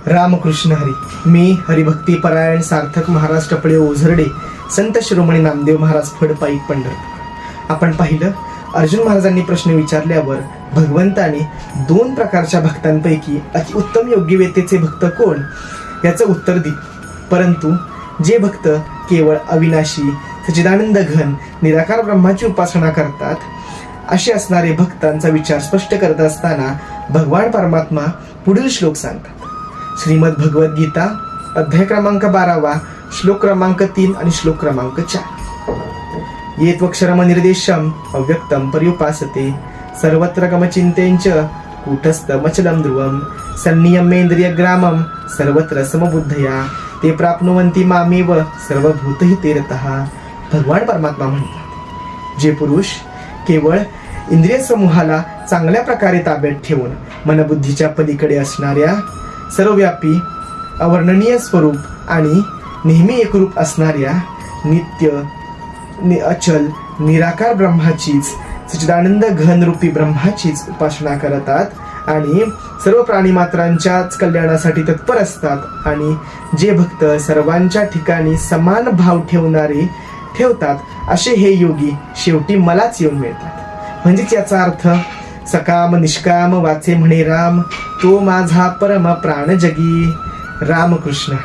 रामकृष्ण हरी. मी हरिभक्ती परायण सार्थक महाराज टपळे ओझरडे, संत शिरोमणी नामदेव महाराज फडपाई पंढरपूर. आपण पाहिलं, अर्जुन महाराजांनी प्रश्न विचारल्यावर भगवंताने 2 प्रकारच्या भक्तांपैकी अति उत्तम योग्यवेतेचे भक्त कोण याचं उत्तर दिले. परंतु जे भक्त केवळ अविनाशी सच्चिदानंद घन निराकार ब्रह्माची उपासना करतात, असे असणारे भक्तांचा विचार स्पष्ट करत असताना भगवान परमात्मा पुढील श्लोक सांगतात. श्रीमद भगवद गीता अध्याय क्रमांक 12, श्लोक क्रमांक 3 आणि श्लोक क्रमांक 4. ये त्वक्षरम निर्देशम अव्यक्तम पर्युपासते सर्वत्र गमचिंतेंच कूटस्थमचलं ध्रुवम सन्नियमेंद्रिय ग्रामम सर्वत्र समबुद्धया ते प्राप्नुवन्ति मामेव सर्वभूतहिते रतः. भगवान परमात्मा म्हणतात, जे पुरुष केवळ इंद्रिय समूहाला चांगल्या प्रकारे ताब्यात ठेवून मनबुद्धीच्या पलीकडे असणाऱ्या सर्वव्यापी अवर्णनीय स्वरूप आणि नेहमी एकरूप असणाऱ्या नित्य अचल निराकार ब्रह्माचीच सच्चिदानंद घनरूपी ब्रह्माचीच उपासना करतात आणि सर्व प्राणीमात्रांच्याच कल्याणासाठी तत्पर असतात, आणि जे भक्त सर्वांच्या ठिकाणी समान भाव ठेवतात, असे हे योगी शेवटी मलाच येऊन मिळतात. म्हणजेच याचा अर्थ, सकाम निष्काम वाचे म्हणे राम, तो माझा परम प्राण जगी. रामकृष्ण.